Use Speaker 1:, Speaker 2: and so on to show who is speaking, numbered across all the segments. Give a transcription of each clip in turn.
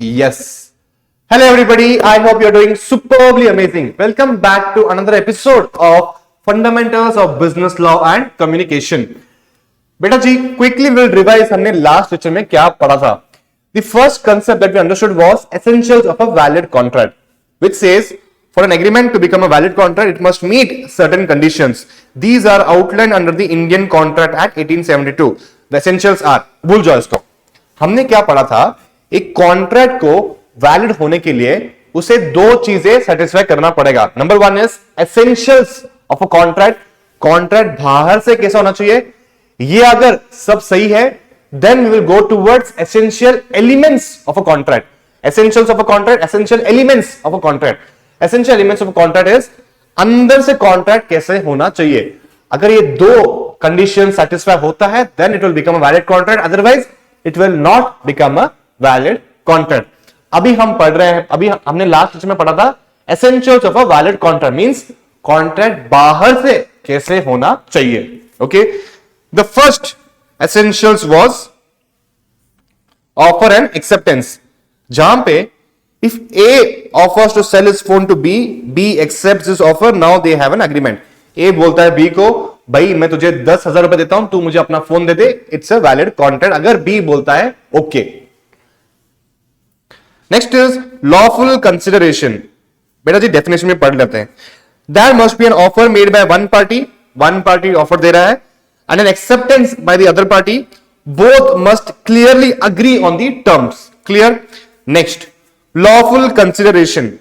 Speaker 1: Yes. Hello everybody. I hope you're doing superbly amazing. Welcome back to another episode of Fundamentals of Business Law and Communication. बेटा जी, quickly we'll revise हमने last lecture में क्या पढ़ा था. The first concept that we understood was essentials of a valid contract, which says for an agreement to become a valid contract, it must meet certain conditions. These are outlined under the Indian Contract Act 1872. The essentials are, भूल जाओ इसको. हमने क्या पढ़ा था, एक contract को valid होने के लिए उसे दो चीजें सेटिस्फाई करना पड़ेगा. Number one is essentials of a contract. Contract बाहर से कैसा होना चाहिए, ये अगर सब सही है then we will go towards essential elements of a contract. Essentials of a contract, essential elements of a contract. Essential elements of a contract is अंदर से कॉन्ट्रैक्ट कैसे होना चाहिए. अगर ये दो कंडीशन सेटिस्फाई होता है then it will become a valid contract, otherwise it will not become a valid contract. अभी हम पढ़ रहे हैं, अभी हमने लास्ट लेक्चर में पढ़ा था essentials of a valid contract means contract बाहर से कैसे होना चाहिए. Okay, the first essentials was offer and acceptance, जहां पे if A offers to sell his phone to B, B accepts this offer, now they have an agreement. A बोलता है B को, भाई मैं तुझे 10,000 रुपए देता हूं, तू मुझे अपना phone they they. It's a valid contract अगर बी बोलता है okay. Next is lawful consideration. बेटा जी डेफिनेशन में पढ़ लेते हैं. There must be an offer made by one party offer दे रहा है, and an acceptance by the other party. Both must clearly agree on the terms. Clear? Next, lawful consideration.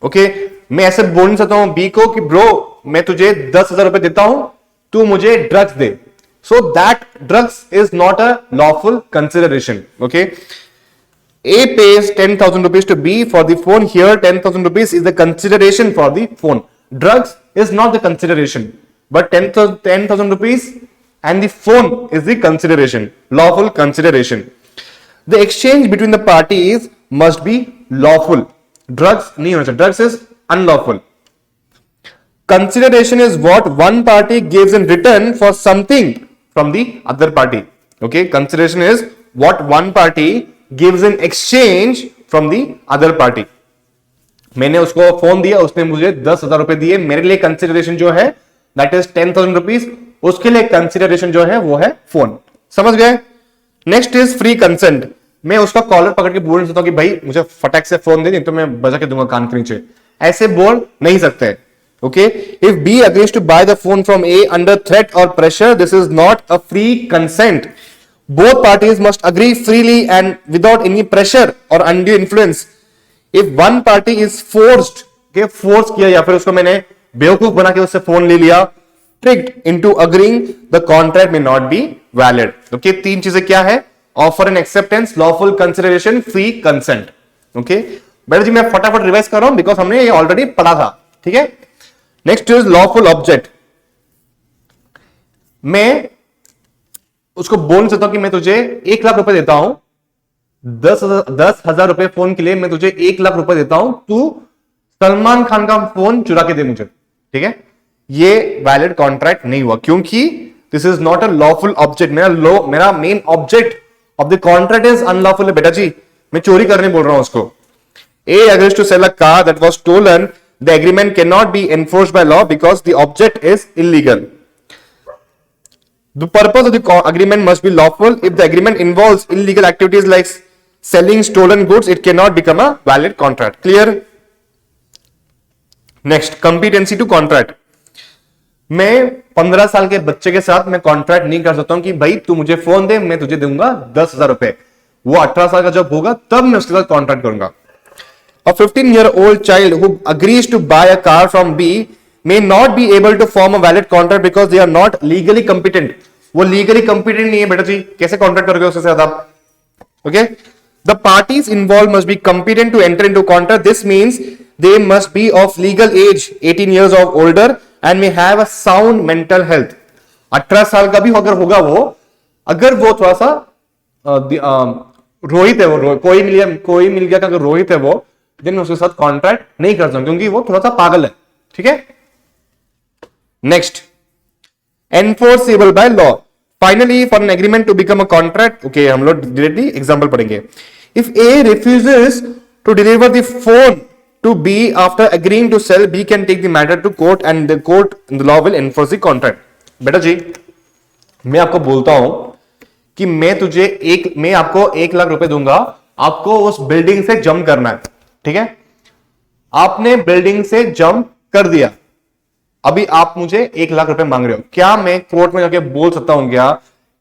Speaker 1: Okay, मैं ऐसे बोल नहीं सकता हूं बी को कि ब्रो मैं तुझे 10,000 रुपए देता हूं, तू मुझे drugs they. So that drugs is not a lawful consideration. Okay. A pays 10,000 rupees to B for the phone. Here 10,000 rupees is the consideration for the phone. Drugs is not the consideration, but 10,000 rupees and the phone is the consideration. Lawful consideration. The exchange between the parties must be lawful. Drugs nahi hona chahiye. Drugs is unlawful. Consideration is what one party gives in return for something from the other party. Okay, consideration is what one party gives in exchange from the other party. मैंने उसको phone दिया, उसने मुझे 10,000 रुपए दिए, मेरे लिए consideration जो है दैट इज 10,000 रुपीज, उसके लिए कंसिडरेशन जो है वो है फोन. समझ गए? Next is free consent. मैं उसका कॉलर पकड़ के बोल नहीं सकता कि भाई मुझे फटाक से फोन दे, नहीं तो मैं बजा के दूंगा कान के नीचे. ऐसे बोल नहीं सकते. Okay, if B agrees to buy the phone from A under threat or pressure, this is not a free consent. Both parties must agree freely and without any pressure or undue influence. If one party is forced, okay, force किया या फिर उसको मैंने बेवकूफ बना के उससे phone ले लिया, tricked into agreeing, the contract may not be valid. Okay, तीन चीजें क्या है? Offer and acceptance, lawful consideration, free consent. Okay, बेटा जी मैं फटाफट रिवाइज कर रहा हूं बिकॉज हमने ये ऑलरेडी पढ़ा था. ठीक है. Next is lawful object. मैं उसको बोल सकता हूं कि मैं तुझे 1,00,000 रुपए देता हूं, 10,000 रुपए फोन के लिए मैं तुझे 1,00,000 रुपए देता हूं, तू सलमान खान का फोन चुरा के दे मुझे. ठीक है, ये वैलिड कॉन्ट्रैक्ट नहीं हुआ क्योंकि this is not a lawful object. मेरा main object of the contract is unlawful. बेटा जी मैं चोरी करने बोल रहा हूं उसको. A agrees to sell a car that was stolen. The agreement cannot be enforced by law because the object is illegal. The purpose of the agreement must be lawful. If the agreement involves illegal activities like selling stolen goods, it cannot become a valid contract. Clear? Next, competency to contract. मैं 15 साल के बच्चे के साथ मैं contract नहीं कर सकता हूं कि भाई तू मुझे फोन दे, मैं तुझे दूंगा 10,000 रुपए. वो 18 साल का जब होगा तब मैं उसके साथ कॉन्ट्रैक्ट करूंगा. A 15-year-old child who agrees to buy a car from B may not be able to form a valid contract because they are not legally competent. वो legally competent नहीं है बेटा जी, कैसे contract करोगे उसके साथ आप? Okay? The parties involved must be competent to enter into contract. This means they must be of legal age, 18 years of older, and may have a sound mental health. 18 साल का भी अगर होगा वो, अगर वो थोड़ा सा रोहित है, वो कोई मिल गया अगर रोहित है वो, देन उसके साथ कॉन्ट्रैक्ट नहीं कर सकता क्योंकि वो थोड़ा सा पागल है. ठीक है. Next, enforceable by law. Finally for an agreement to become a contract, okay हम लोग डायरेक्टली एग्जांपल पढ़ेंगे. If A refuses to deliver the phone to B after agreeing to sell, B can take the matter to court and the law will enforce the contract. बेटा जी, मैं आपको बोलता हूं कि मैं आपको 1 लाख रुपए दूंगा, आपको उस बिल्डिंग से जंप करना है, ठीक है? आपने बिल्डिंग से जंप कर दिया, अभी आप मुझे 1 लाख रुपए मांग रहे हो, क्या मैं कोर्ट में जाके बोल सकता हूं क्या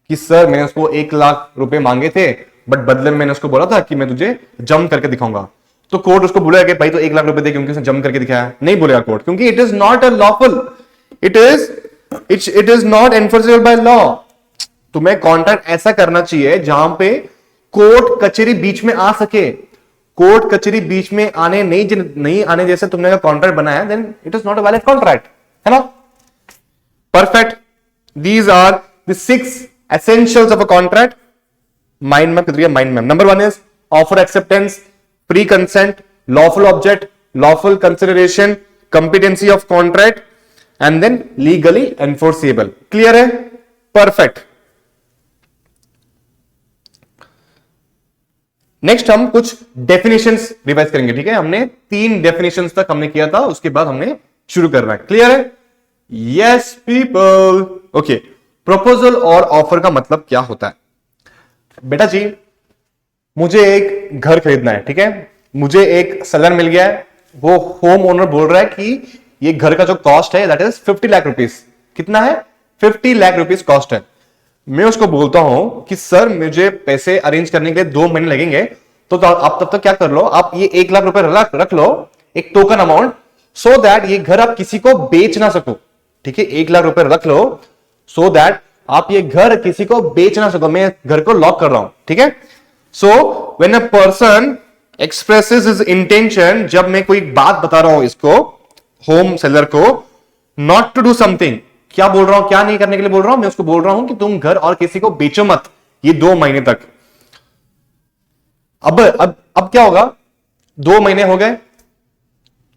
Speaker 1: कि सर मैंने उसको 1 लाख रुपए मांगे थे, बट बदले में मैंने उसको बोला था कि मैं तुझे जंप करके दिखाऊंगा? तो कोर्ट उसको बोलेगा कि भाई तो 1 लाख रुपए दे क्योंकि उसने जंप करके दिखाया? नहीं बोलेगा कोर्ट, क्योंकि it is not a lawful, it is not enforceable by law. तुम्हें कॉन्ट्रैक्ट ऐसा करना चाहिए जहां पे कोर्ट कचहरी बीच में आ सके। कोर्ट कचहरी बीच में नहीं आने जैसे तुमने अगर कॉन्ट्रैक्ट बनाया, then it is not a valid contract, है ना? Perfect. These are the 6 essentials of a contract. Mind map करिए, mind map. Number 1 is offer acceptance, free consent, lawful object, lawful consideration, competency of contract and then legally enforceable. Clear है? Perfect. Next हम कुछ definitions revise करेंगे, ठीक है? हमने 3 definitions तक हमने किया था, उसके बाद हमने शुरू करना है। क्लियर है? Yes people. ओके, प्रपोजल और ऑफर का मतलब क्या होता है? बेटा जी, मुझे एक घर खरीदना है, ठीक है? मुझे एक सेलर मिल गया है, वो होम ओनर बोल रहा है कि ये घर का जो कॉस्ट है दैट इज 50 लाख रुपीज। कितना है? 50 लाख रुपीज कॉस्ट है। मैं उसको बोलता हूं कि सर मुझे पैसे अरेंज करने के लिए 2 महीने लगेंगे, तो आप तब तक क्या कर लो, आप ये 1 लाख रुपए रख लो, एक टोकन अमाउंट, सो दैट ये घर आप किसी को बेच ना सको, ठीक है? 1 लाख रुपए रख लो सो दैट आप ये घर किसी को बेच ना सको। मैं घर को लॉक कर रहा हूं, ठीक है? So when a person expresses his intention, जब मैं कोई बात बता रहा हूं इसको, होम सेलर को, नॉट टू डू समथिंग, क्या बोल रहा हूं, क्या नहीं करने के लिए बोल रहा हूं? मैं उसको बोल रहा हूं कि तुम घर और किसी को बेचो मत ये 2 महीने तक। अब क्या होगा? 2 महीने हो गए,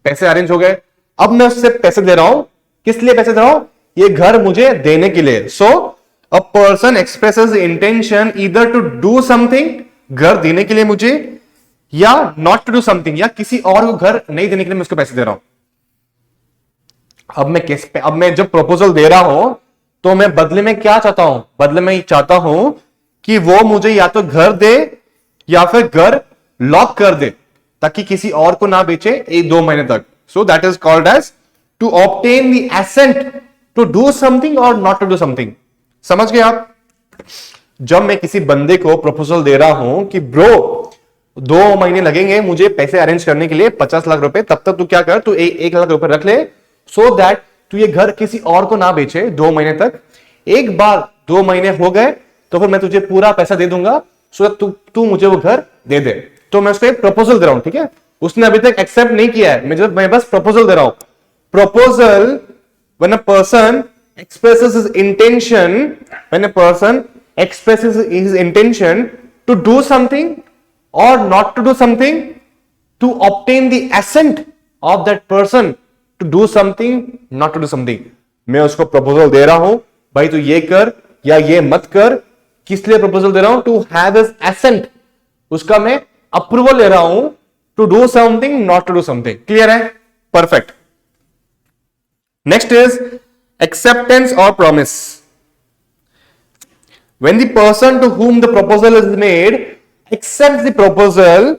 Speaker 1: पैसे अरेंज हो गए, अब मैं उससे पैसे दे रहा हूं। किस लिए पैसे दे रहा हूं? ये घर मुझे देने के लिए। So a person expresses intention either to do something, घर देने के लिए मुझे, या नॉट टू डू समथिंग, या किसी और को घर नहीं देने के लिए मैं उसको पैसे दे रहा हूं। अब मैं जब प्रपोजल दे रहा हूं तो मैं बदले में क्या चाहता हूं? बदले में चाहता हूं कि वो मुझे या तो घर दे या फिर घर लॉक कर दे, ताकि किसी और को ना बेचे 1-2 महीने तक। So that is called as to obtain the assent to do something और नॉट टू डू समथिंग। समझ गए आप? जब मैं किसी बंदे को प्रपोजल दे रहा हूं कि ब्रो 2 महीने लगेंगे मुझे पैसे अरेंज करने के लिए 50 लाख रुपए, तब तक तू क्या कर, तू 1 लाख रुपए रख ले, सो दैट तू ये घर किसी और को ना बेचे 2 महीने तक। एक बार 2 महीने हो गए तो फिर मैं तुझे पूरा पैसा दे दूंगा, सो दैट तू मुझे वो घर दे दे। तो मैं उसको एक प्रपोजल दे रहा हूं, ठीक है? उसने अभी तक एक्सेप्ट नहीं किया है, मैं बस प्रपोजल दे रहा हूं। Proposal when a person expresses his intention, when a person expresses his intention to do something or not to do something, to obtain the assent of that person to do something, not to do something. मैं उसको proposal दे रहा हूं, भाई तू ये कर या ये मत कर। किस लिए प्रपोजल दे रहा हूं? टू हैव हिज एसेंट, उसका मैं अप्रूवल ले रहा हूं to do something, not to do something. Clear है? Perfect. Next is acceptance or promise. When the person to whom the proposal is made accepts the proposal,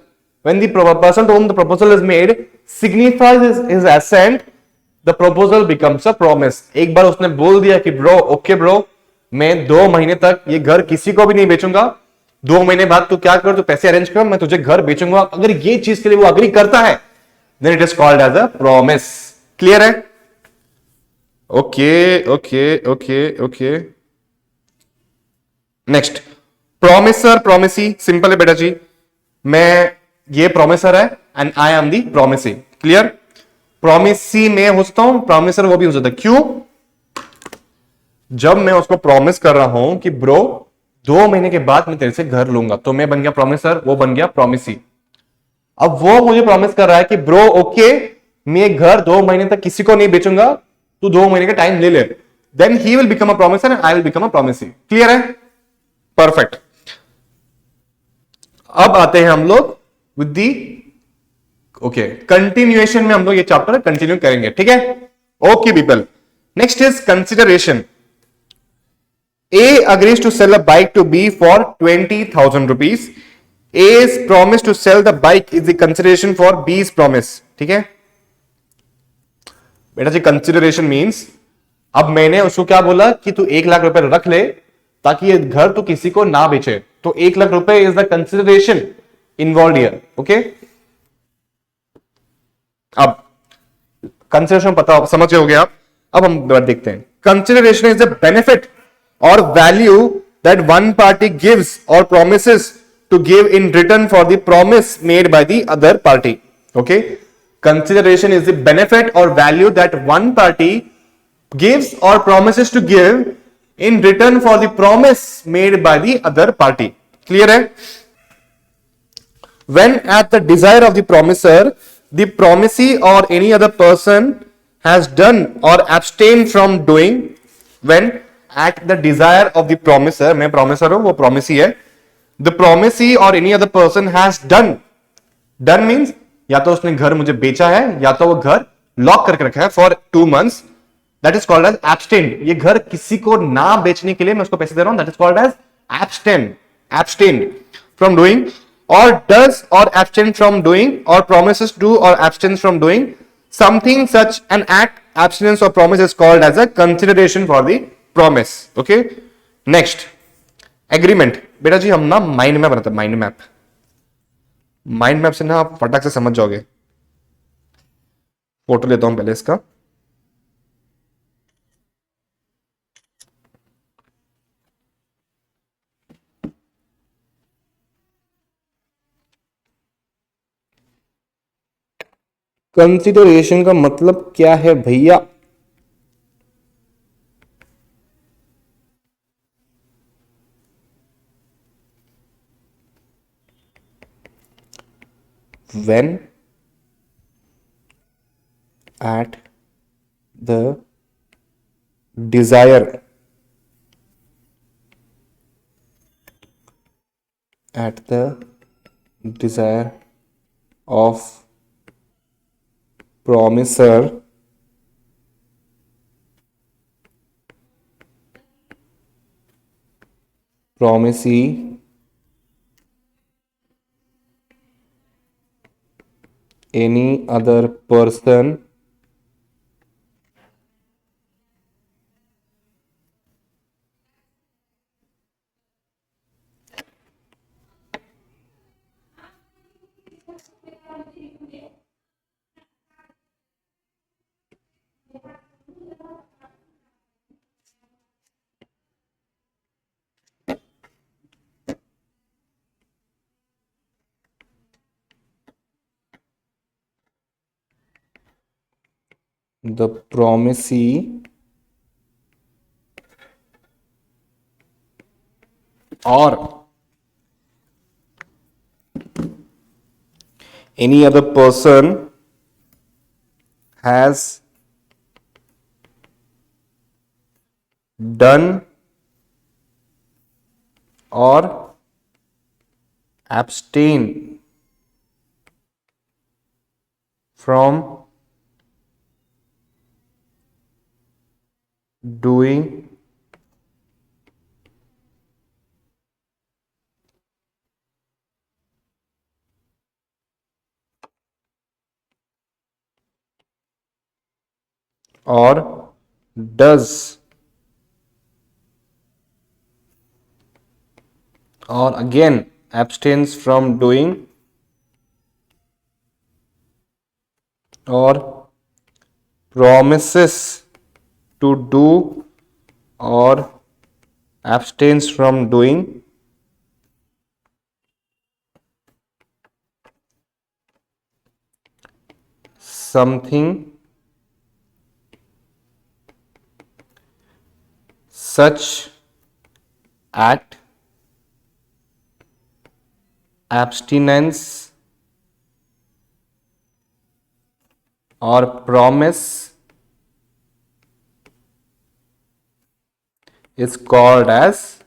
Speaker 1: when the person to whom the proposal is made signifies his assent, the proposal becomes a promise. एक बार उसने बोल दिया कि bro, okay bro, मैं 2 महीने तक ये घर किसी को भी नहीं बेचूंगा, 2 महीने बाद तू क्या कर, तू पैसे अरेंज कर, मैं तुझे घर बेचूंगा। अगर ये चीज के लिए वो अग्री करता है, then it is called as a promise. Clear है? Okay. Next, promisor promisee. Simple है बेटा जी, मैं ये प्रोमिसर है and I am the promisee. Clear? Promisee मैं हो सकता हूं, प्रोमिसर वो भी हो सकता है। क्यों? जब मैं उसको प्रॉमिस कर रहा हूं कि ब्रो 2 महीने के बाद मैं तेरे से घर लूंगा, तो मैं बन गया प्रोमिसर, वो बन गया प्रोमिसी। अब वो मुझे प्रॉमिस कर रहा है कि ब्रो ओके, मैं घर 2 महीने तक किसी को नहीं बेचूंगा, तू 2 महीने का टाइम ले ले, then he will become a promisor and I will become a promisee. Clear है? परफेक्ट। अब आते हैं हम लोग विद दी ओके कंटिन्यूएशन में हम लोग ये चैप्टर कंटिन्यू करेंगे, ठीक है। Okay people, next is consideration. A agrees to sell a bike to B for 20,000 rupees. A's promise to sell the bike is the consideration for B's promise. ठीक है बेटा जी, कंसिडरेशन मींस अब मैंने उसको क्या बोला कि तू 1 लाख रुपए रख ले ताकि ये घर तू किसी को ना बेचे, तो 1 लाख रुपए is the consideration involve here, okay. अब कंसिडरेशन पता समझ हो गया। अब हम देखते हैं consideration is the benefit or value that one party gives or promises to give in return for the promise made by the other party, okay. Consideration is the benefit or value that one party gives or promises to give in return for the promise made by the other party. Clear है? When at the desire of the promiser, the promisee or any other person has done or abstained from doing, when at the desire of the promiser, मैं promiser हूं, वो promisee है, the promisee or any other person has done means या तो उसने घर मुझे बेचा है या तो वो घर लॉक करके रखा है for 2 months, that is called as abstained. ये घर किसी को ना बेचने के लिए मैं उसको पैसे दे रहा हूं, that is called as abstained from doing, or does or abstain from doing or promises to or abstain from doing something such an act, abstinence or promise is called as a consideration for the promise, okay. Next agreement. बेटा जी हम ना mind map बनाते हैं, mind map से ना आप फटाक से समझ जाओगे। फोटो लेता हूं पहले इसका। कंसिडरेशन का मतलब क्या है भैया? when at the desire of promiser, promisee, any other person the promisee or any other person has done or abstain from doing or does or again abstains from doing or promises to do or abstains from doing something such act, abstinence or promise is called as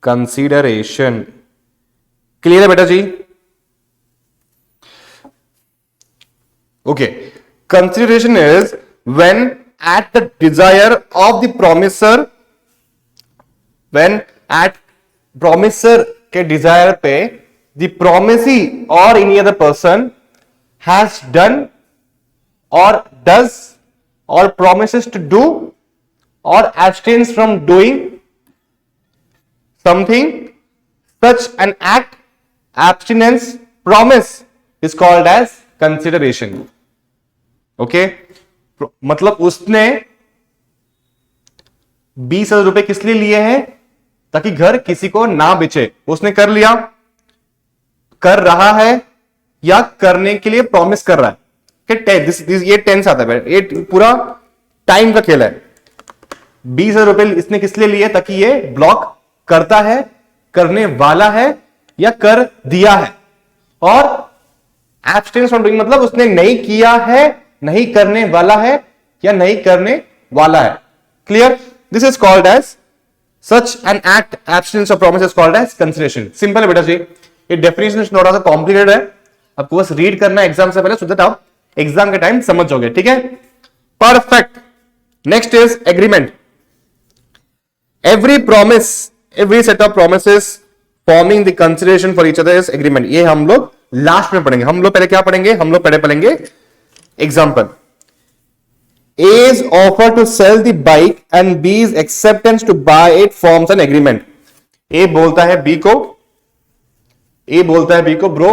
Speaker 1: consideration. Clear है बेटा जी? Okay, consideration is when at the desire of the promisor, when at promisor के desire पे the promisee or any other person has done or does or promises to do or abstains from doing something, such an act, abstinence, promise is called as consideration. Okay, मतलब उसने 20,000 रुपए किस लिए लिए हैं? ताकि घर किसी को ना बेचे। उसने कर लिया, कर रहा है या करने के लिए प्रॉमिस कर रहा है कि ये टेंस आता है, ये पूरा टाइम का खेल है। 20,000 रुपए इसने किस लिए लिए? ताकि ये ब्लॉक करता है, करने वाला है या कर दिया है। और एब्सटेंस फ्रॉम डूइंग मतलब उसने नहीं किया है, नहीं करने वाला है या नहीं करने वाला है। Clear? This is called as such an act, abstinence of promise is called as consideration. Simple है बेटा जी, ये डेफिनेशन थोड़ा सा कॉम्प्लिकेटेड है, आपको बस रीड करना है एग्जाम से पहले, सो दैट आप एग्जाम के टाइम समझ जाओगे। ठीक है, perfect. Next is agreement. Every promise, every set of promises forming the consideration for each other is agreement. ये हम लोग लास्ट में पढ़ेंगे। हम लोग पहले क्या पढ़ेंगे? हम लोग पहले पढ़ेंगे example. A is offered to sell the bike and B's acceptance to buy it forms an agreement. A बोलता है B को, A बोलता है B को, ब्रो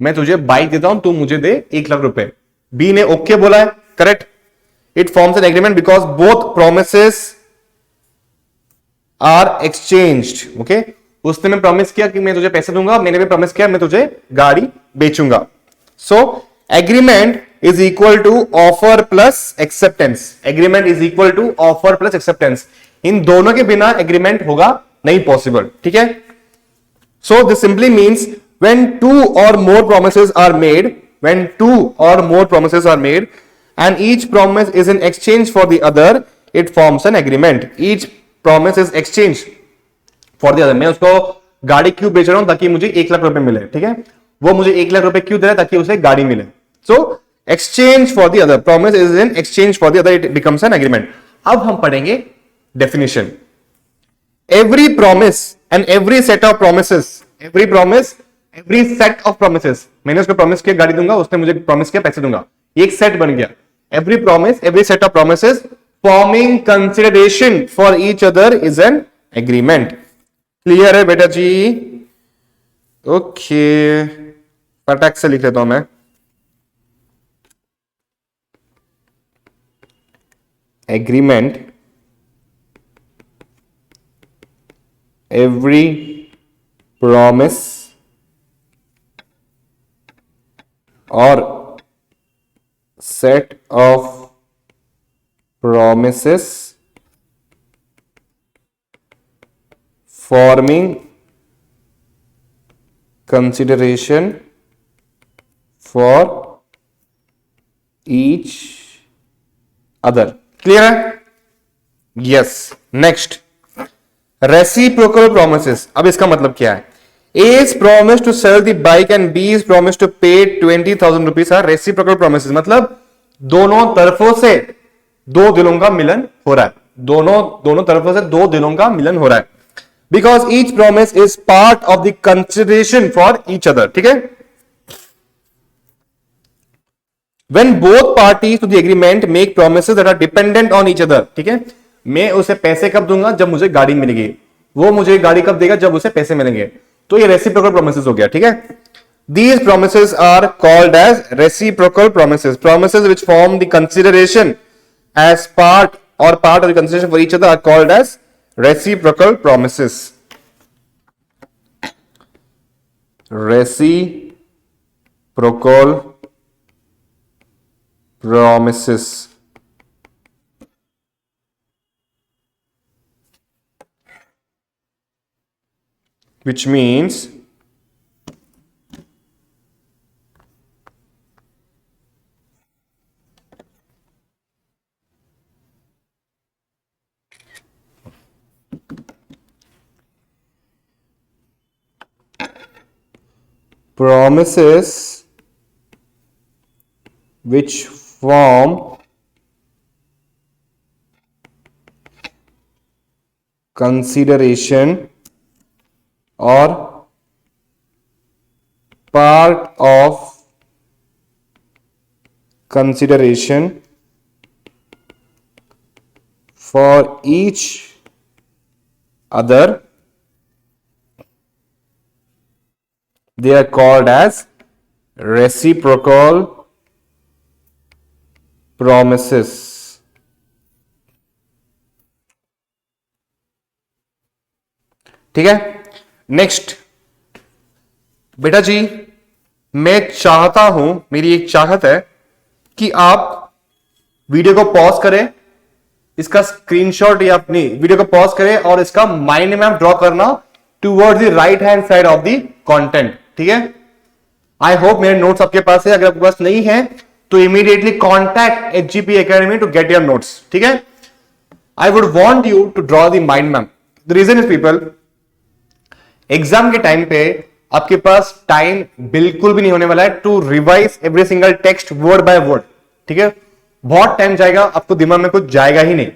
Speaker 1: मैं तुझे बाइक देता हूं, तू मुझे दे 1 लाख रुपए। B ने ओके बोला है, correct. It forms an agreement because both promises are exchanged. Okay, उसने मैं प्रॉमिस किया कि मैं तुझे पैसे दूंगा, मैंने भी प्रॉमिस किया मैं तुझे गाड़ी बेचूंगा। सो agreement is equal to offer plus acceptance. Agreement is equal to offer plus acceptance. इन दोनों के बिना एग्रीमेंट होगा नहीं पॉसिबल। ठीक है, so this simply means when two or more promises are made, when two or more promises are made and each promise is in exchange for the other, it forms an agreement. Each promise is exchange for the other. मैं उसको गाड़ी क्यों बेच रहा हूं? ताकि मुझे 1 लाख रुपए मिले। ठीक है, वो मुझे 1 लाख रुपए क्यों दे रहा है? ताकि उसे गाड़ी मिले। so exchange for the other, promise is in exchange for the other, it becomes an agreement. अब हम पढ़ेंगे definition. Every promise and every set of promises, every promise, every set of promises, मैंने उसको प्रॉमिस किया गाड़ी दूंगा, उसने मुझे प्रॉमिस किया पैसे दूंगा, एक सेट बन गया। every promise, every set of promises forming consideration for each other is an agreement. Clear है बेटा जी? ओके, फटाक से लिख लेता हूं मैं। Agreement, every promise or set of promises forming consideration for each other. Clear है? यस। Next, reciprocal promises. अब इसका मतलब क्या है? A is promised to sell the bike and B is promised to pay 20,000 rupees are reciprocal promises. मतलब दोनों तरफों से दो दिलों का मिलन हो रहा है, दोनों तरफों से दो दिलों का मिलन हो रहा है। Because each promise is part of the consideration for each other. ठीक है, when both parties to the agreement make promises that are dependent on each other. ठीक है, मैं उसे पैसे कब दूंगा? जब मुझे गाड़ी मिलेगी। वो मुझे गाड़ी कब देगा? जब उसे पैसे मिलेंगे। तो ये रेसिप्रोकल प्रोमिसेस हो गया। ठीक है, these promises are called as reciprocal promises. Promises which form the consideration as part of the consideration for each other are called as reciprocal promises. Reciprocal promises. Which means promises which form consideration or part of consideration for each other, they are called as reciprocal promises. ठीक है, next बेटा जी, मैं चाहता हूं, मेरी एक चाहत है कि आप वीडियो को पॉज करें, इसका स्क्रीनशॉट या अपनी वीडियो को पॉज करें और इसका माइंड मैप ड्रॉ करना towards the right hand side of the content. ठीक है, आई होप मेरे नोट्स आपके पास है. अगर आपके पास नहीं है तो immediately contact HGP Academy to get your notes. ठीक है, I would want you to draw the mind map. The reason is people, exam के टाइम पे आपके पास टाइम बिल्कुल भी नहीं होने वाला है to revise every single text word by word. ठीक है, बहुत टाइम जाएगा, आपको दिमाग में कुछ जाएगा ही नहीं.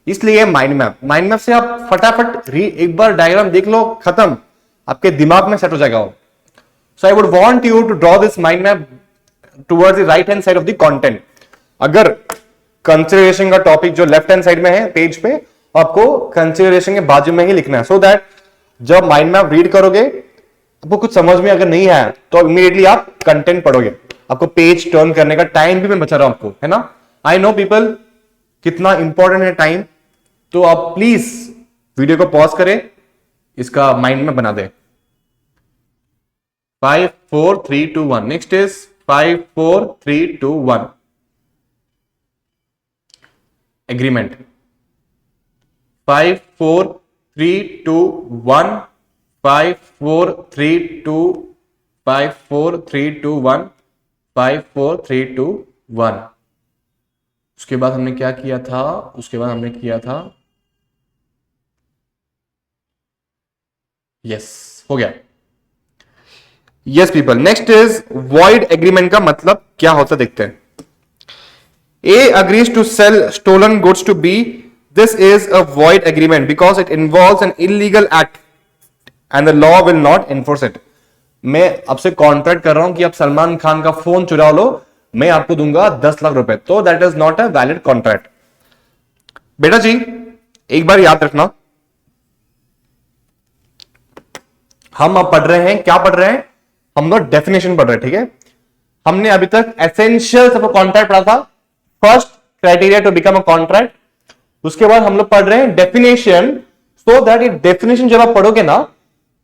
Speaker 1: इसलिए माइंड मैप से आप फटाफट एक बार डायग्राम देख लो, खत्म, आपके दिमाग में सेट हो जाएगा. So I would want you to draw this mind map towards the right hand side of the content. अगर कंसिडरेशन का टॉपिक जो लेफ्ट हैंड साइड में है पेज पे, आपको कंसिडरेशन के बाजू में ही लिखना है, सो दैट जब माइंड मैप रीड करोगे आपको कुछ समझ में अगर नहीं आया तो इमीडिएटली आप कंटेंट पढ़ोगे, आपको पेज टर्न करने का टाइम भी मैं बचा रहा हूं आपको, है ना. आई नो पीपल कितना इंपॉर्टेंट है टाइम, तो आप प्लीज वीडियो को पॉज करें, इसका माइंड में बना दे. 5 4 3 2 1. Next is 5 4 3 2 1. एग्रीमेंट. 5 4 3 2 1. 5 4 3 2. 5 4 3 2 1. 5 4 3 2 1. उसके बाद हमने क्या किया था, उसके बाद हमने किया था, यस, हो गया. Yes people, next is void agreement. का मतलब क्या होता देखते हैं. A agrees to sell stolen goods to B. This is a void agreement because it involves an illegal act and the law will not enforce it. मैं आपसे contract कर रहा हूं कि आप सलमान खान का फोन चुरा लो, मैं आपको दूंगा 10 लाख रुपए, तो that is not a valid contract. बेटा जी एक बार याद रखना, हम अब पढ़ रहे हैं, क्या पढ़ रहे हैं, हम लोग डेफिनेशन पढ़ रहे हैं. ठीक है, हमने अभी तक एसेंशियल्स ऑफ अ कॉन्ट्रैक्ट पढ़ा था, first criteria to become a contract. उसके बाद हम लोग पढ़ रहे हैं डेफिनेशन, सो दैट ये डेफिनेशन जब आप पढ़ोगे ना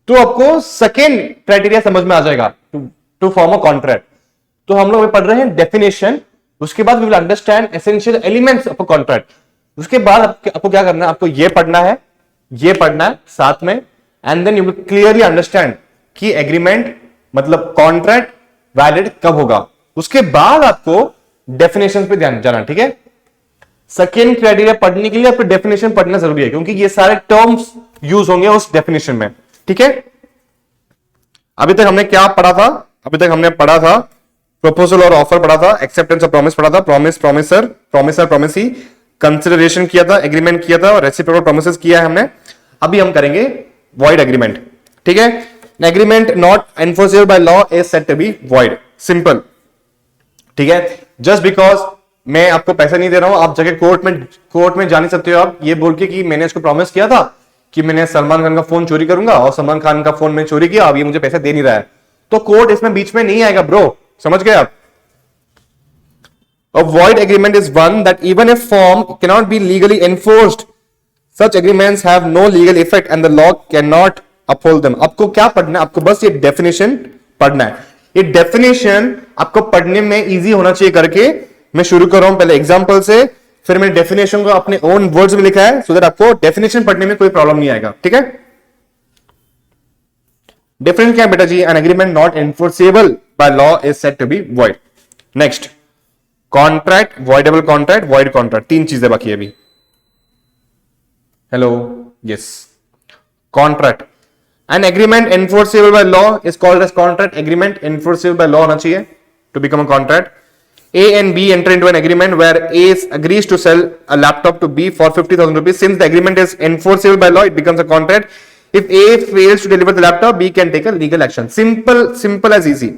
Speaker 1: तो आपको सेकेंड क्राइटेरिया समझ में आ जाएगा टू फॉर्म अ कॉन्ट्रैक्ट. तो हम लोग पढ़ रहे हैं डेफिनेशन, उसके बाद we will understand essential elements of a contract. उसके बाद आपको क्या करना है, आपको ये पढ़ना है, ये पढ़ना है साथ में, and then you will clearly understand कि एग्रीमेंट मतलब कॉन्ट्रैक्ट वैलिड कब होगा. उसके बाद आपको डेफिनेशन पे ध्यान जाना. ठीक है, सेकेंड क्राइटेरिया पढ़ने के लिए आपको डेफिनेशन पढ़ना जरूरी है, क्योंकि ये सारे टर्म्स यूज होंगे उस डेफिनेशन में. ठीक है, अभी तक हमने क्या पढ़ा था, अभी तक हमने पढ़ा था प्रपोजल और ऑफर पढ़ा था, एक्सेप्टेंस और प्रॉमिस पढ़ा था, promise promiser promiser promisee, consideration किया था, एग्रीमेंट किया था और रेसिप्रोकल प्रॉमिसेस किया है हमने. अभी हम करेंगे वॉइड एग्रीमेंट. ठीक है, agreement not enforceable by law is said to be void. Simple. ठीक है, जस्ट बिकॉज मैं आपको पैसा नहीं दे रहा हूं, आप जगह कोर्ट में जा नहीं सकते हो आप ये बोल के कि मैंने इसको प्रॉमिस किया था कि मैंने सलमान खान का फोन चोरी करूंगा और सलमान खान का फोन मैंने चोरी किया, अब ये मुझे पैसा दे नहीं रहा है, तो कोर्ट इसमें बीच में नहीं आएगा ब्रो. समझ गए आप. A void agreement is one that even if formed cannot be legally enforced. Such agreements have no legal effect and the law cannot uphold them. आपको क्या पढ़ना है, आपको बस ये डेफिनेशन पढ़ना है. ये डेफिनेशन आपको पढ़ने में इजी होना चाहिए करके मैं शुरू कर रहा हूं पहले एग्जांपल से, फिर मैंने डेफिनेशन को अपने ओन वर्ड्स में लिखा है, सो दैट आपको डेफिनेशन पढ़ने में कोई प्रॉब्लम नहीं आएगा. ठीक है, डिफरेंस क्या है बेटा जी, an agreement not enforceable by law is said to be void. Next, contract, voidable contract, void contract, तीन चीजें बाकी है अभी. Hello, yes, contract. An agreement enforceable by law is called as contract. Agreement enforceable by law होना चाहिए to become a contract. A and B enter into an agreement where A agrees to sell a laptop to B for 50,000 rupees. Since the agreement is enforceable by law, it becomes a contract. If A fails to deliver the laptop, B can take a legal action. Simple as easy.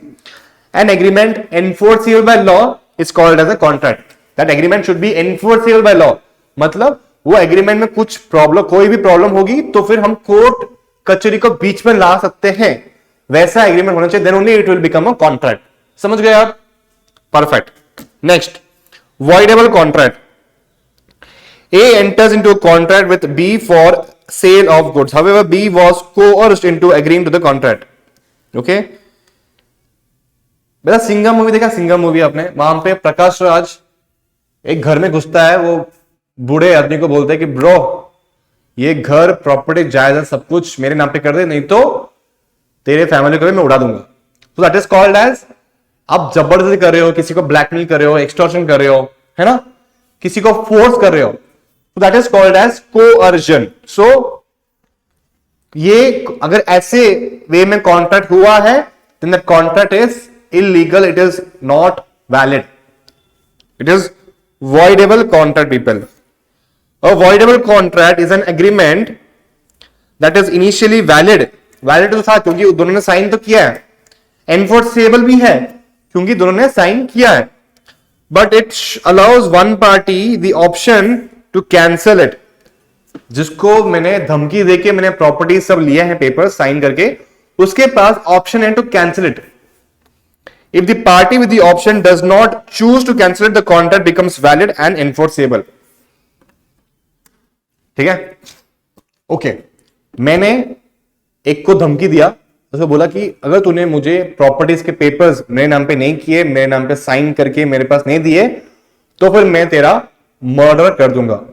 Speaker 1: An agreement enforceable by law is called as a contract. That agreement should be enforceable by law. मतलब वो agreement में कुछ problem, कोई भी problem होगी तो फिर हम कोर्ट कचहरी को बीच में ला सकते हैं, वैसा एग्रीमेंट होना चाहिए, then only it will become a contract. समझ गए आप? Perfect. Next, voidable contract. A enters into a contract with B for sale of goods. However, B was coerced into agreeing to the contract. Okay? बेटा Singham movie देखा? Singham movie आपने? वहां पे प्रकाश राज एक घर में घुसता है, वो बूढ़े आदमी को बोलते हैं कि ब्रो ये घर, प्रॉपर्टी, जायदाद सब कुछ मेरे नाम पे कर दे, नहीं तो तेरे फैमिली को भी मैं उड़ा दूंगा. तो दैट इज कॉल्ड एज, आप जबरदस्ती कर रहे हो, किसी को ब्लैकमेल कर रहे हो, एक्सटॉर्शन कर रहे हो, है ना, किसी को फोर्स कर रहे हो, तो that is called as coercion. So ये अगर ऐसे वे में कॉन्ट्रैक्ट हुआ है, then that contract is illegal, it is not valid, it is voidable contract, people. A voidable contract is an agreement that is initially valid. Valid तो था क्योंकि दोनों ने साइन तो किया है. Enforceable भी है क्योंकि दोनों ने साइन किया है. But it allows one party the option to cancel it. जिसको मैंने धमकी देके मैंने प्रॉपर्टी सब लिया है, पेपर साइन करके, उसके पास ऑप्शन है to cancel it. If the party with the option does not choose to cancel it, the contract becomes valid and enforceable. ठीक है? ओके. मैंने एक को धमकी दिया, उसको बोला कि अगर तूने मुझे प्रॉपर्टीज के पेपर्स मेरे नाम पे नहीं किए, मेरे नाम पे साइन करके मेरे पास नहीं दिए, तो फिर मैं तेरा मर्डर कर दूंगा.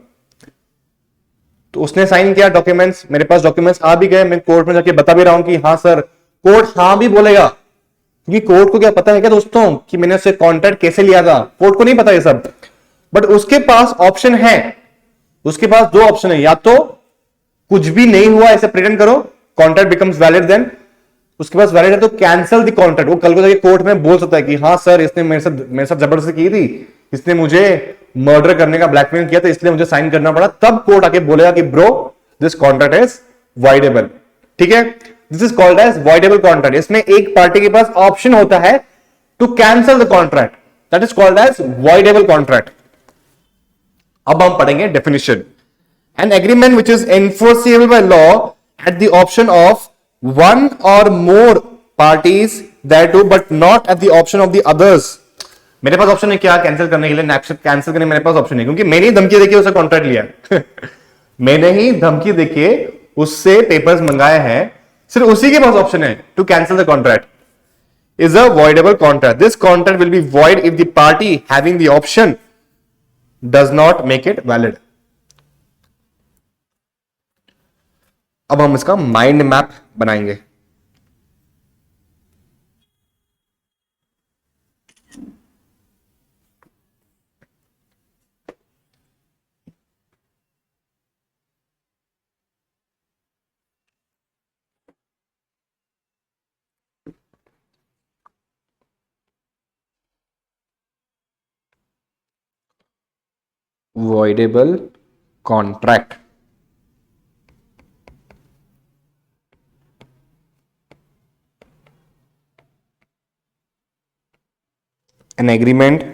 Speaker 1: तो उसने साइन किया डॉक्यूमेंट्स, मेरे पास डॉक्यूमेंट्स आ भी गए, मैं कोर्ट में जाके बता भी रहा हूं कि हाँ सर, कोर्ट हाँ भी बोलेगा क्योंकि कोर्ट को क्या पता है क्या दोस्तों कि मैंने उससे कॉन्ट्रैक्ट कैसे लिया था, कोर्ट को नहीं पता ये सब. बट उसके पास ऑप्शन है, उसके पास दो ऑप्शन है, या तो कुछ भी नहीं हुआ ऐसे प्रिटेंड करो, कॉन्ट्रैक्ट बिकम्स वैलिड, देन उसके पास वैलिड है तो कैंसिल द कॉन्ट्रैक्ट. वो कल को जाके कोर्ट में बोल सकता है कि हाँ सर इसने मेरे साथ जबरदस्ती की थी, इसने मुझे मर्डर करने का ब्लैकमेल किया था, इसलिए मुझे साइन करना पड़ा. तब कोर्ट आके बोलेगा कि bro this contract is voidable. ठीक है? This is called as voidable contract. इसमें एक पार्टी के पास ऑप्शन होता है to cancel the contract, that is called as voidable contract. अब हम पढ़ेंगे definition. An agreement which is enforceable by law at the option of one or more parties दैट टू, but not at the option of the others. मेरे पास option है क्या cancel करने के लिए? कैंसिल करने मेरे पास ऑप्शन है क्योंकि मैंने ही धमकी देके उससे कॉन्ट्रैक्ट लिया. मैंने ही धमकी देके उससे पेपर्स मंगाए हैं, सिर्फ उसी के पास ऑप्शन है to cancel the contract. Is a voidable contract. This contract will be void if the party having the option does not make it valid. अब हम इसका माइंड मैप बनाएंगे. voidable contract. An agreement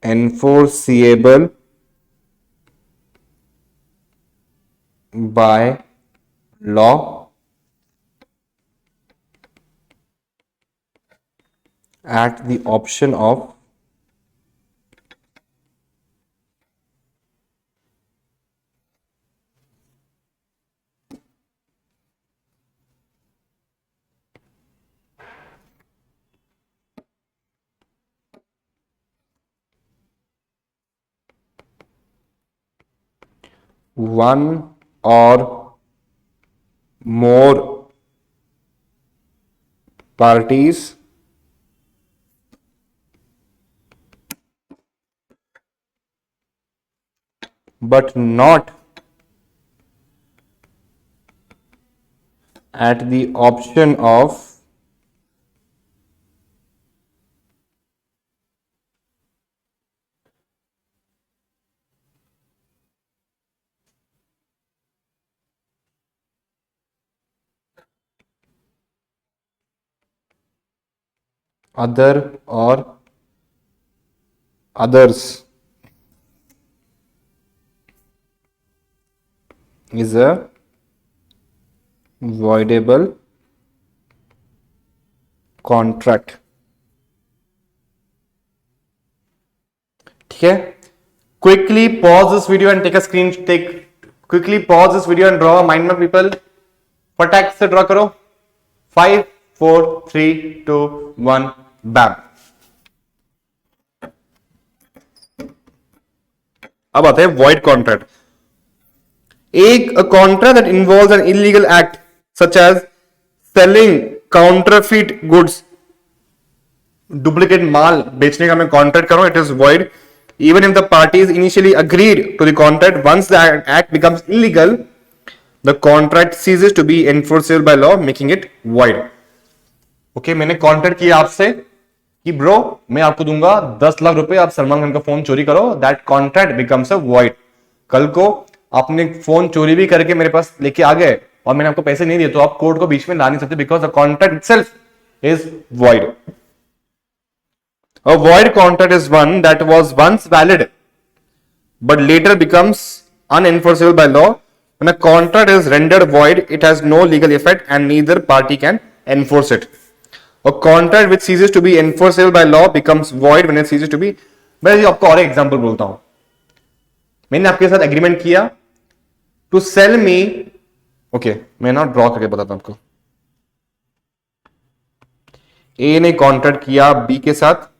Speaker 1: enforceable by law at the option of one or more parties but not at the option of other or others is a voidable contract. ठीक है, quickly pause this video and quickly pause this video and draw a mind map people. फटाक से draw करो. 5 4 3 2 1 बैम. अब आता है void contract. A contract that involves an illegal act such as selling counterfeit goods, duplicate माल बेचने का मैं कॉन्ट्रैक्ट कर रहा हूं, it is void even if the parties initially agreed to the contract. Once the act becomes illegal, the contract ceases to be enforceable by law, making it void. Okay, मैंने contract किया आपसे कि bro मैं आपको दूंगा 10 लाख रुपए, आप सलमान खान का फोन चोरी करो. That contract becomes a void. कल को आपने फोन चोरी भी करके मेरे पास लेके आ गए और मैंने आपको पैसे नहीं दिए तो आप कोर्ट को बीच में ला नहीं सकते, because the contract itself is void. A void contract is one that was once valid but later becomes unenforceable by law. When a contract is rendered void, it has no legal effect and neither party can enforce it. A contract which ceases to be enforceable by law becomes void when it ceases to be. मैं आपको और एक example बोलता हूं. मैंने आपके साथ agreement किया टू सेल मी. ओके, मैं ना ड्रॉ करके बताता हूं आपको. ए ने कॉन्ट्रैक्ट किया बी के साथ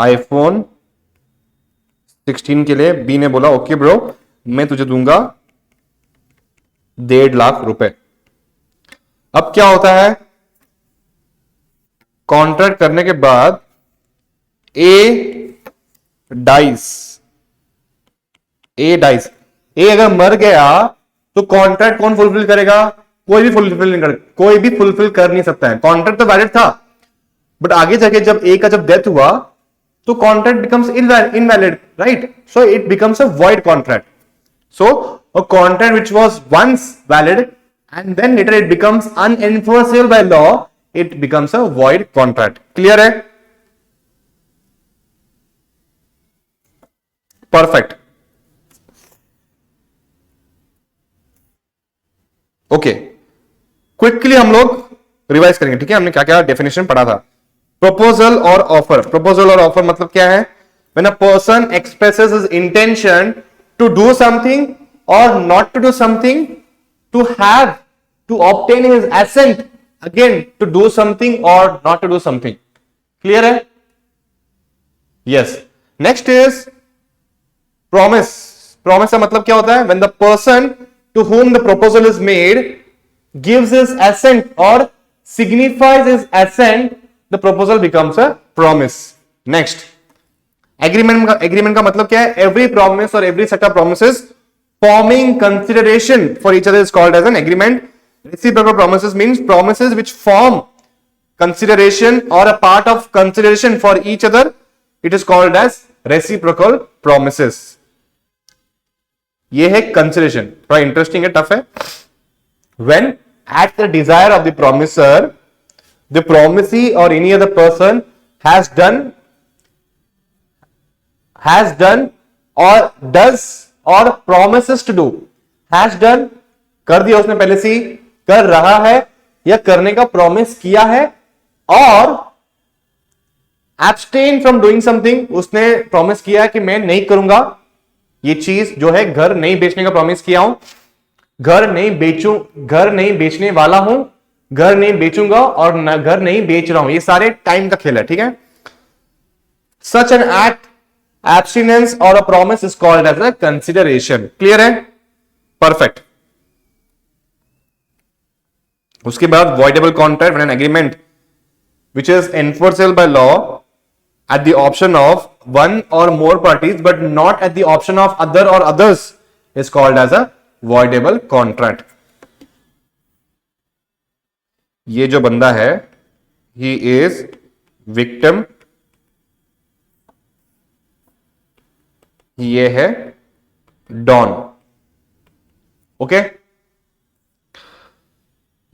Speaker 1: आईफोन 16 के लिए. बी ने बोला ओके ब्रो मैं तुझे दूंगा 1.5 लाख रुपए. अब क्या होता है, कॉन्ट्रैक्ट करने के बाद ए डाइस. ए अगर मर गया तो कॉन्ट्रैक्ट कौन फुलफिल करेगा? कोई भी फुलफिल कर नहीं सकता है. कॉन्ट्रैक्ट तो वैलिड था बट आगे जाके जब ए का जब डेथ हुआ तो contract becomes invalid, right? So it becomes a void contract. So a contract which was once valid and then later it becomes unenforceable by law, it becomes a void contract. Clear है? Perfect. Okay, quickly हम लोग revise करेंगे. ठीक है, हमने क्या क्या definition पढ़ा था. प्रपोजल और ऑफर. प्रपोजल और ऑफर मतलब क्या है? When a person expresses his intention to do something or not to do something, to obtain his assent again to do something or not to do something. Clear है? Yes. Next is promise. Promise का मतलब क्या होता है? When the person to whom the proposal is made gives his assent or signifies his assent, the proposal becomes a promise. Next, agreement का मतलब क्या है? Every promise or every set of promises forming consideration for each other is called as an agreement. Reciprocal promises means promises which form consideration or a part of consideration for each other. It is called as reciprocal promises. ये है consideration. थोड़ा interesting है, tough है. When at the desire of the promiser, the promisee or any other person has done or does or promises to do. Has done कर दिया उसने पहले से, कर रहा है या करने का प्रॉमिस किया है, और abstain from doing something, उसने प्रॉमिस किया है कि मैं नहीं करूंगा ये चीज जो है. घर नहीं बेचने का प्रॉमिस किया हूं, घर नहीं बेचने वाला हूं, घर नहीं बेचूंगा और घर नहीं बेच रहा हूं. ये सारे टाइम का खेल है. ठीक है. Such an act, abstinence or a promise is called as a consideration. Clear है? Perfect. उसके बाद voidable contract, when an agreement which is enforceable by law at the option of one or more parties but not at the option of other or others is called as a voidable contract. ये जो बंदा है, he is victim, ये है don. Okay,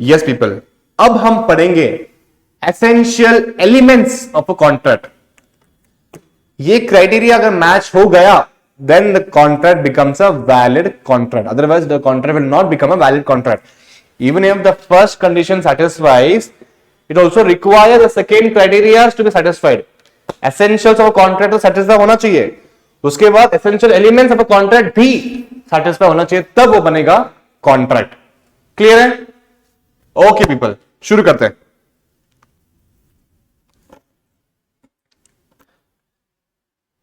Speaker 1: yes people. अब हम पढ़ेंगे essential elements of a contract. ये क्राइटेरिया अगर मैच हो गया, then the contract becomes a valid contract. Otherwise, the contract will not become a valid contract. Even if the first condition satisfies, it also requires the second criteria to be satisfied. Essentials of a contract तो satisfy होना चाहिए. उसके बाद essential elements of a contract भी satisfy होना चाहिए, तब वो बनेगा contract. Clear है? Okay people, शुरू करते हैं.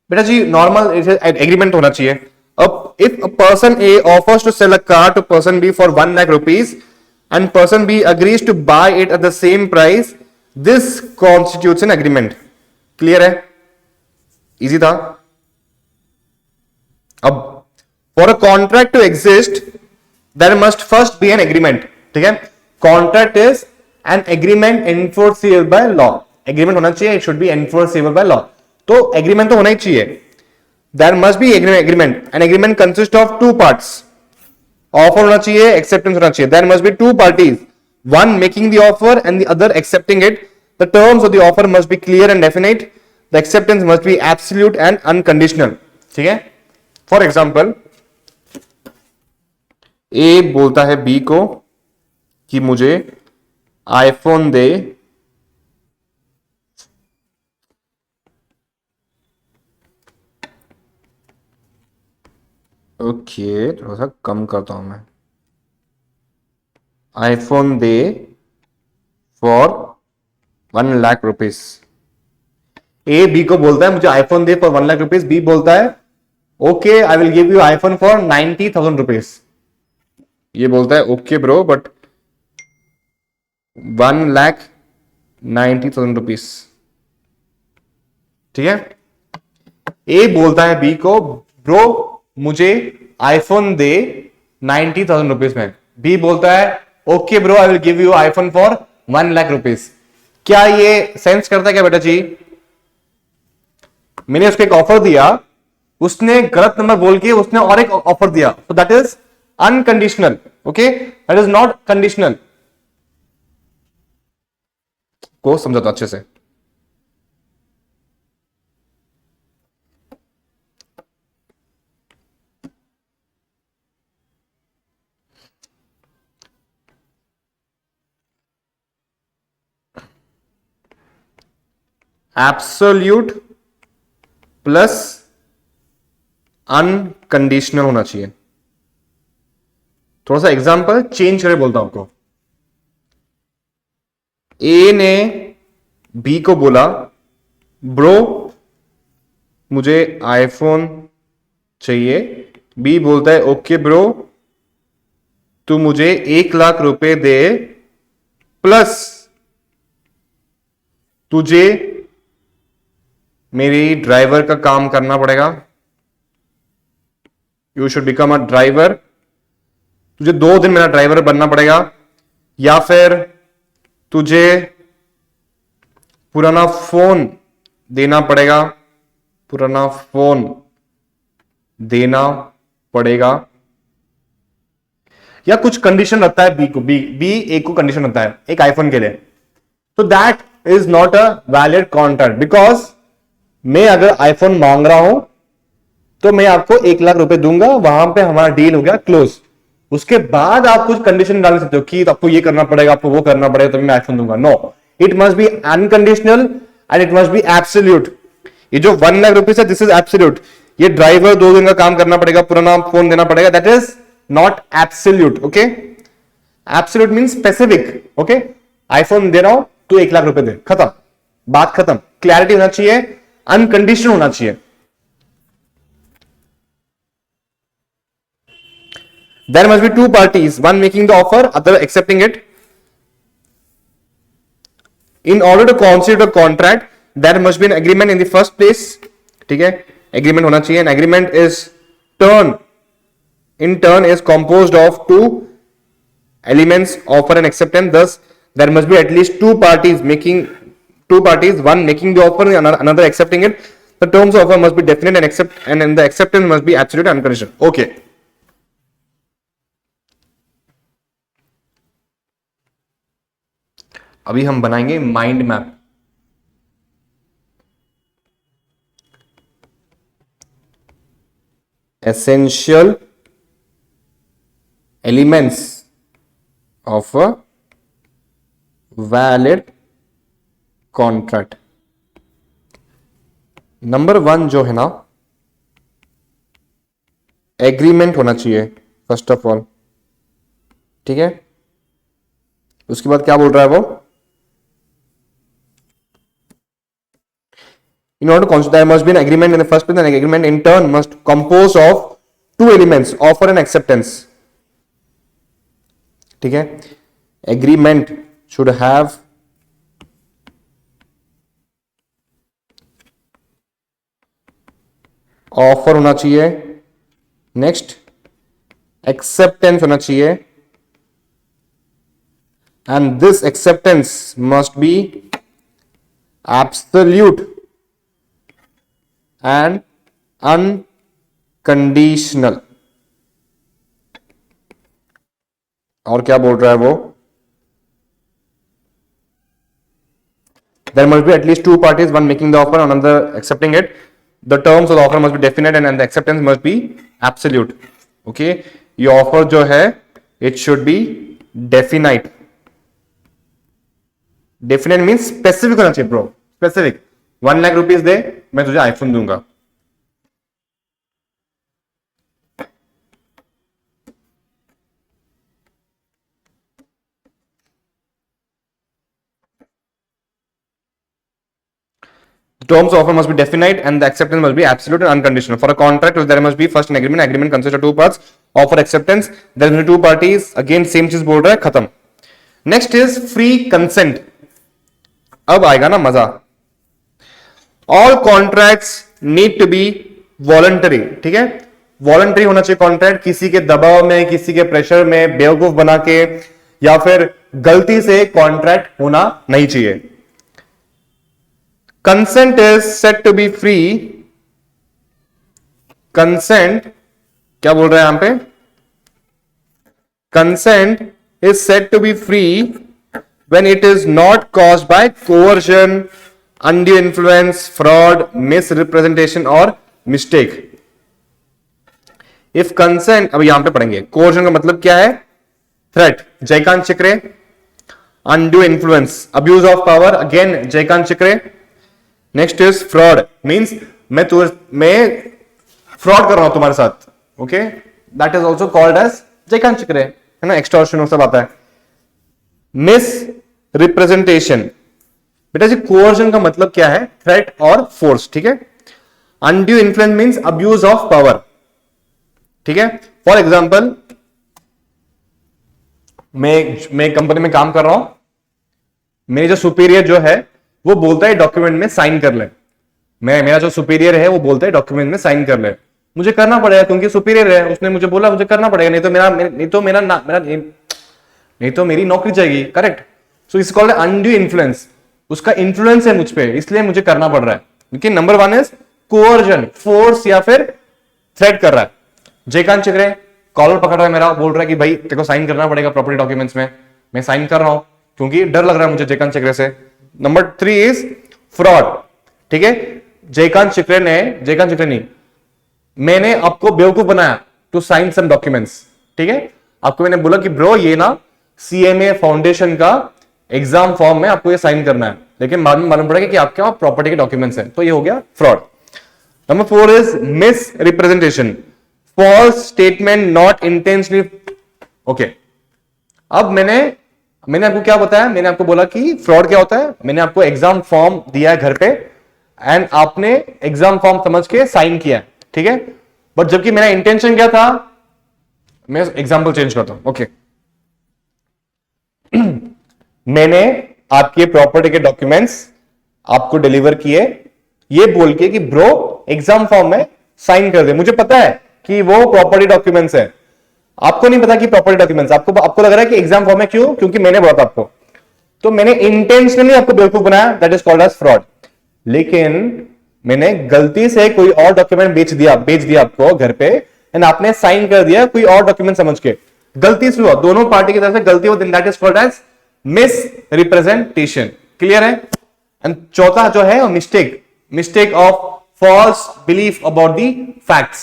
Speaker 1: बेटा जी नॉर्मल एग्रीमेंट होना चाहिए. अब if a person A offers to sell a car to person B for 1 lakh rupees and person B agrees to buy it at the same price, this constitutes an agreement. Clear है? Easy था. अब for a contract to exist there must first be an agreement. ठीक है, contract is an agreement enforceable by law. Agreement होना चाहिए, it should be enforceable by law. तो agreement तो होना ही चाहिए. There must be agreement. An agreement consist of two parts. Offer होना चाहिए, एक्सेप्टेंस होना चाहिए. There must be two parties, one making the offer and the other accepting it. The terms of the offer must be clear and definite. The acceptance must be absolute and unconditional. ठीक है, for example ए बोलता है B को कि मुझे iPhone दे okay थोड़ा सा कम करता हूं मैं. आईफोन दे for 1 lakh rupees. A B को बोलता है मुझे आईफोन दे फॉर 1 लाख रुपीज. बी बोलता है okay I will give you iPhone for 90,000 rupees. ये बोलता है ओके ब्रो बट 1,90,000 रुपीज. ठीक है, ए बोलता है बी को ब्रो मुझे आईफोन दे 90,000 रुपीज में. बी बोलता है okay bro I will give you iPhone for 1 lakh rupees. क्या ये सेंस करता है क्या बेटा जी? मैंने उसको एक ऑफर दिया, उसने गलत नंबर बोल के उसने और एक ऑफर दिया, so that is unconditional. Okay, that is not conditional. को समझाता अच्छे से. एब्सोल्यूट प्लस अनकंडीशनल होना चाहिए. थोड़ा सा एग्जांपल चेंज करके बोलता हूं आपको. ए ने बी को बोला ब्रो मुझे आईफोन चाहिए. बी बोलता है ओके ब्रो तू मुझे 1 लाख रुपए दे प्लस तुझे मेरी ड्राइवर का काम करना पड़ेगा. You should become a driver. तुझे 2 दिन मेरा ड्राइवर बनना पड़ेगा, या फिर तुझे पुराना फोन देना पड़ेगा. पुराना फोन देना पड़ेगा. या कुछ कंडीशन रहता है बी को, बी ए को कंडीशन रहता है एक आईफोन के लिए. तो that is not a valid contract. Because मैं अगर आईफोन मांग रहा हूं तो मैं आपको 1 लाख रुपए दूंगा, वहां पे हमारा डील हो गया क्लोज. उसके बाद आप कुछ कंडीशन डाल सकते हो कि आपको ये करना पड़ेगा, आपको वो करना पड़ेगा, तभी मैं आईफोन दूंगा. No, it must be unconditional and it must be absolute. ये जो 1 लाख रुपीज है दिस इज एब्सोल्यूट. ये ड्राइवर 2 दिन का काम करना पड़ेगा, पुराना फोन देना पड़ेगा, that is not absolute. Okay, absolute mean specific. Okay, iPhone दे रहा हूं तो 1 लाख रुपए दे, खत्म, बात खत्म. क्लैरिटी होना चाहिए, अनकंडीशनल होना चाहिए. There must be 2 parties, one making the offer, other accepting it. In order to constitute a contract, there must be an agreement in the first place. ठीक है, agreement होना चाहिए. An agreement is term in turn is composed of two elements, offer and acceptance. Thus there must be at least two parties, one making the offer and another accepting it. The terms of offer must be definite and the acceptance must be absolute and unconditional. Okay. अभी हम बनाएंगे mind map. Essential elements of a valid contract. Number 1 जो है ना, agreement होना चाहिए first of all. ठीक है, उसके बाद क्या बोल रहा है वो, in order to consider there must be an agreement in the first place. An agreement in turn must compose of two elements, offer and acceptance. ठीक है, agreement should have ऑफर होना चाहिए, नेक्स्ट एक्सेप्टेंस होना चाहिए, and this acceptance must be absolute and unconditional. और क्या बोल रहा है वो, there must be at least two parties, one making the offer and another accepting it. The terms of the offer must be definite and the acceptance must be absolute. Okay, ये offer जो है it should be definite. Definite means specific होना चाहिए bro, specific. 1 lakh rupees दे, मैं तुझे iPhone दूंगा. The terms of offer must be definite and the acceptance must be absolute and unconditional. For a contract, there must be first an agreement. Agreement consists of two parts. Offer, acceptance. There must be two parties. Again, same चीज बोल रहा है, खत्म. Next is free consent. अब आएगा ना मजा. All contracts need to be voluntary. ठीक है, वॉलंटरी होना चाहिए कॉन्ट्रैक्ट. किसी के दबाव में, किसी के प्रेशर में, बेवकूफ बना के या फिर गलती से कॉन्ट्रैक्ट होना नहीं चाहिए. Consent is said to be free. Consent क्या बोल रहा है यहां पे, consent is said to be free when it is not caused by coercion, undue influence, fraud, misrepresentation or mistake. If consent, अब यहां पे पढ़ेंगे, coercion का मतलब क्या है, threat, Jaikant Shikre. undue influence, abuse of power, again Jaikant Shikre. Next is fraud, means मैं fraud कर रहा हूं तुम्हारे साथ. Okay, that is also called as Jaikant Shikre, है ना, एक्सटॉर्शन सब आता है. मिस रिप्रेजेंटेशन, बेटा जी कोअर्जन का मतलब क्या है, थ्रेट और फोर्स. ठीक है, undue influence means abuse of power. ठीक है, फॉर एग्जाम्पल मैं कंपनी में काम कर रहा हूं, मेरे जो सुपीरियर जो है वो बोलता है डॉक्यूमेंट में साइन कर ले. मेरा जो सुपीरियर है वो बोलता है डॉक्यूमेंट में साइन कर ले. मुझे करना पड़ेगा क्योंकि सुपीरियर है, उसने मुझे बोला मुझे करना पड़ेगा, नहीं तो मेरी नौकरी जाएगी. Correct. So it's called undue influence. उसका इन्फ्लुएंस है मुझ पे, इसलिए मुझे करना पड़ रहा है. लेकिन नंबर 1 इज कोअर्जन, फोर्स या फिर थ्रेट कर रहा है. जयकांत चिकरे कॉलर पकड़ रहा है मेरा, बोल रहा है कि भाई तेरे को साइन करना पड़ेगा प्रॉपर्टी डॉक्यूमेंट्स में. मैं साइन कर रहा हूं क्योंकि डर लग रहा है मुझे जयकांत चिकरे से. Number 3 is fraud. ठीक है, जयकांत चिकरे नहीं, मैंने आपको बेवकूफ बनाया टू साइन सम डॉक्यूमेंट्स. ठीक है, आपको मैंने बोला कि ब्रो ये ना सीएमए फाउंडेशन का एग्जाम फॉर्म में आपको ये साइन करना है, लेकिन बाद में मालूम पड़ेगा कि आपके वहां प्रॉपर्टी के डॉक्यूमेंट्स हैं, तो ये हो गया fraud. Number 4 is misrepresentation, false statement not intentionally. Okay, अब मैंने आपको क्या बताया, मैंने आपको बोला कि फ्रॉड क्या होता है. मैंने आपको एग्जाम फॉर्म दिया है घर पे एंड आपने एग्जाम फॉर्म समझ के साइन किया. ठीक है, बट जबकि मेरा इंटेंशन क्या था, मैं एग्जांपल चेंज करता हूं. ओके, मैंने आपके प्रॉपर्टी के डॉक्यूमेंट्स आपको डिलीवर किए ये बोल के कि ब्रो एग्जाम फॉर्म में साइन कर दे. मुझे पता है कि वो प्रॉपर्टी डॉक्यूमेंट्स है, आपको नहीं पता कि प्रॉपर्टी डॉक्यूमेंट्स, आपको लग रहा है कि एग्जाम फॉर्म है, क्यों? क्योंकि मैंने बोला था आपको, तो मैंने इंटेंशनली आपको बेवकूफ बनाया, that is called as fraud. लेकिन मैंने गलती से कोई और डॉक्यूमेंट बेच दिया आपको घर पे, एंड आपने साइन कर दिया कोई और डॉक्यूमेंट समझ के, गलती से हुआ, दोनों पार्टी की तरफ से गलती हुई, that is called as misrepresentation. Clear है? एंड चौथा जो है mistake of false belief about the facts.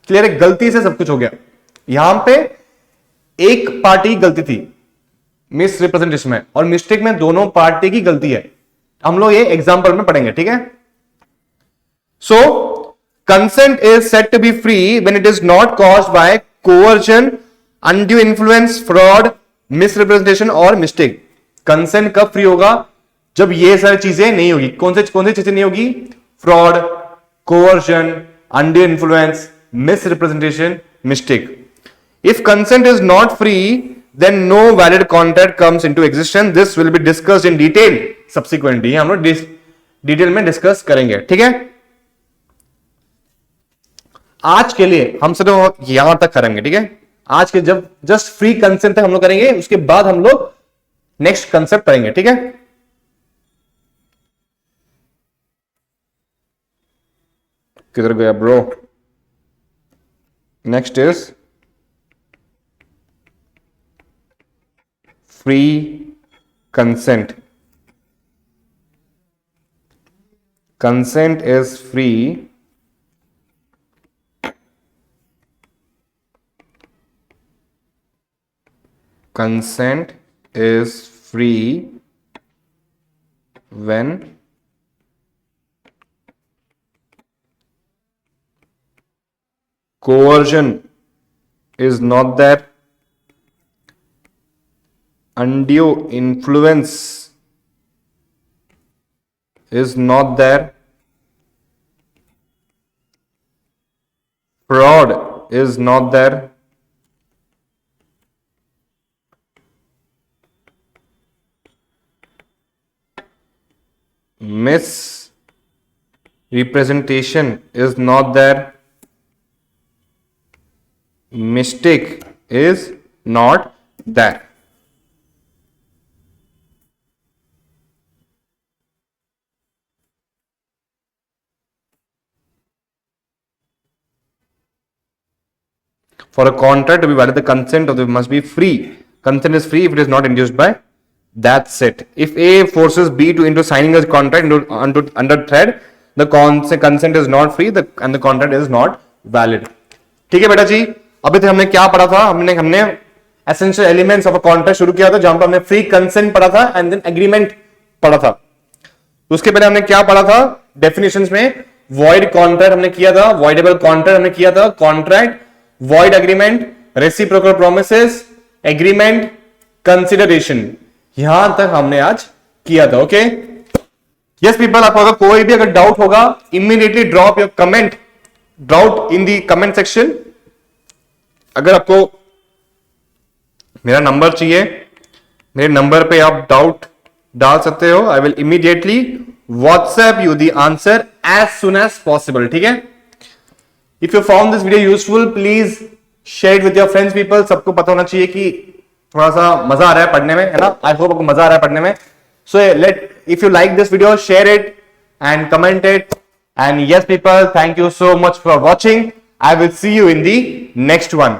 Speaker 1: Clear है? गलती से सब कुछ हो गया। यहां पे एक पार्टी की गलती थी मिस रिप्रेजेंटेशन में, और मिस्टेक में दोनों पार्टी की गलती है। हम लोग ये एग्जांपल में पढ़ेंगे, ठीक है? So consent is said to be free when it is not caused by coercion, undue influence, fraud, misrepresentation or mistake. Consent कब फ्री होगा? जब ये सारी चीजें नहीं होगी। कौन सी चीजें नहीं होगी? Fraud, coercion, undue influence, misrepresentation, mistake. If consent is not free, then no valid contract comes into existence. This will be discussed in detail subsequently. हम लोग डिटेल में डिस्कस करेंगे, ठीक है? आज के लिए हम सिर्फ यहां तक करेंगे, ठीक है? आज के जब जस्ट फ्री कंसेंट तक हम लोग करेंगे, उसके बाद हम लोग नेक्स्ट कंसेप्ट करेंगे, ठीक है? किधर गया bro? Next is free consent. Consent is free when coercion is not there, undue influence is not there, fraud is not there, misrepresentation is not there, mistake is not there. For a contract to be valid, the consent of the must be free. Consent is free if it is not induced by. That's it. If A forces B into signing a contract under threat, the consent is not free, and the contract is not valid. ठीक है बेटा जी? अभी तक हमने क्या पढ़ा था? हमने essential elements of a contract शुरू किया था, जहां पर हमने फ्री कंसेंट पढ़ा था एंड देन एग्रीमेंट पढ़ा था। उसके पहले हमने क्या पढ़ा था? डेफिनेशंस में वॉइड कॉन्ट्रैक्ट हमने किया था, वॉइडेबल कॉन्ट्रैक्ट हमने किया था, contract, void agreement, reciprocal promises, agreement, consideration, यहां तक हमने आज किया था। ओके यस पीपल, आपको अगर कोई भी अगर डाउट होगा, immediately drop your comment doubt in the comment section. अगर आपको मेरा नंबर चाहिए, मेरे नंबर पे आप डाउट डाल सकते हो। I will immediately WhatsApp you the answer as soon as possible, ठीक है? If you found this video useful, please share it with your friends people. सबको पता होना चाहिए कि थोड़ा सा मजा आ रहा है पढ़ने में, है ना? I hope आपको मजा आ रहा है पढ़ने में. So if you like this video, share it and comment it. And yes people, thank you so much for watching. I will see you in the next one.